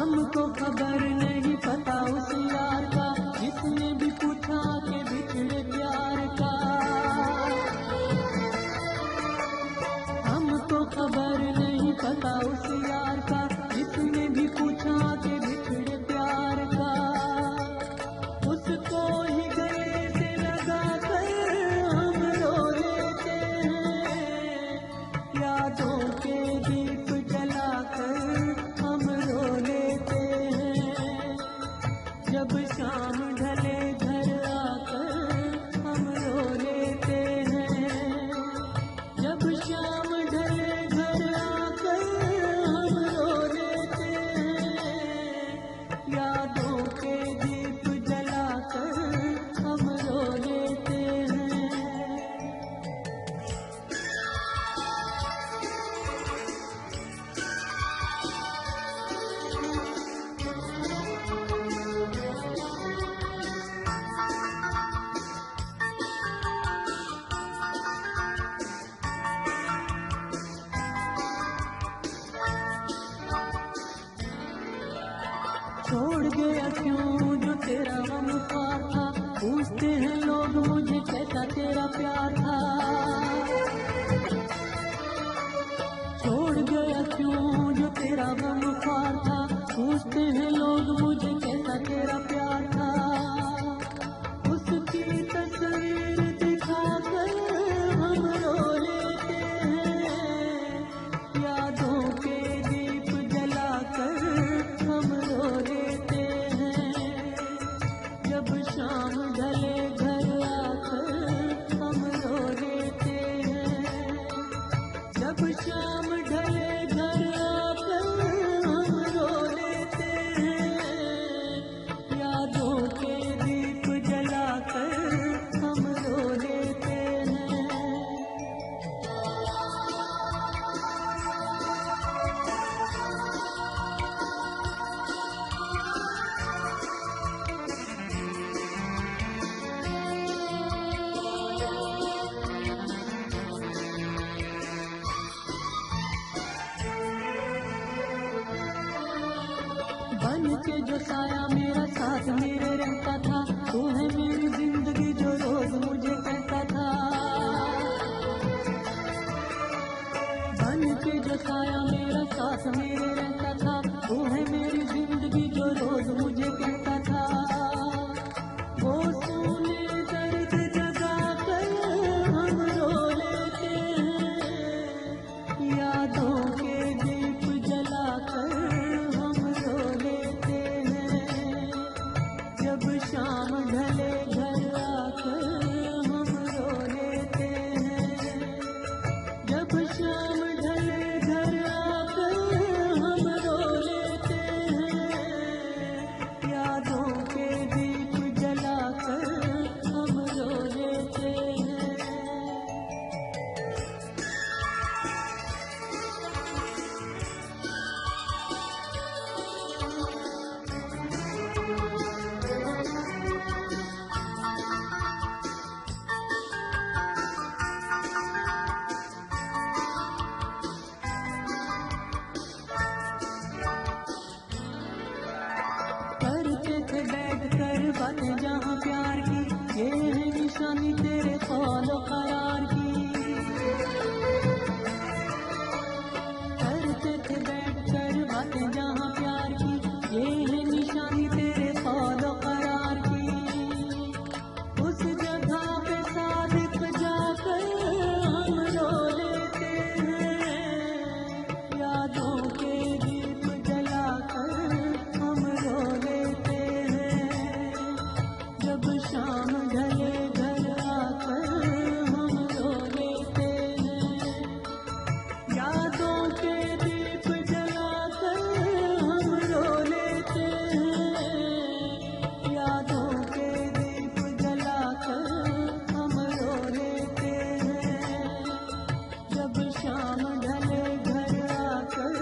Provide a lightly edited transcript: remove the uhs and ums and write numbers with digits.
हमको खबर नहीं पता उस यार का, जिसने भी पूछा के बिछड़े प्यार का। हमको खबर नहीं पता उस यार का, जिसने भी पूछा के बिछड़े प्यार का। उसको ही गले से लगा कर हम रो लेते हैं, यादों के दीप जला कर हम रो लेते हैं। जब शाम ढले घर आकर हम रो लेते हैं, जब शाम ढले घर आकर हम रो लेते हैं। यादों के दीप जलाकर हम रो लेते हैं। छोड़ गया क्यों जो तेरा वफादार था, पूछते हैं लोग मुझे कैसा तेरा प्यार था। छोड़ गया क्यों जो तेरा वफादार था, पूछते हैं लोग मुझे कैसा तेरा प्यार था। उसकी तस्वीर दिखाकर हम रो लेते हैं, यादों के दीप जलाकर हम रो लेते हैं। जब शाम ढले घर आकर हम रो लेते हैं, जब शाम ढले घर आकर हम रो लेते हैं। यादों के दीप जलाकर हम रो लेते हैं। बन के जो साया मेरा साथ मेरे रहता था, तू है मेरी जिंदगी जो रोज मुझे कहता था। बन के जो साया मेरा साथ मेरे रहता था, तू है मेरी जिंदगी जो रोज मुझे कहता था। वो सुने दर्द जगा कर हम रो लेते हैं, यादों के दीप जलाकर हम रो लेते हैं। जब शाम ढले घर आकर हम रो लेते हैं, जब शाम ढले घर आकर हम रो लेते हैं। यादों के दीप जलाकर हम रो लेते हैं। करते थे बैठ कर बातें जहाँ प्यार की, ये है निशानी तेरे कौलो करार की। करते थे बैठ कर बातें जहाँ प्यार की, ये है निशानी तेरे कौलो करार की। उस जगह पे सादिक जाकर हम रो लेते हैं, यादों के दीप जलाकर हम रो लेते हैं। जब शाम ढले घर आकर हम रो लेते हैं, यादों के दीप जलाकर हम रो लेते हैं। यादों के दीप जलाकर हम रो लेते हैं। जब शाम ढले घर आकर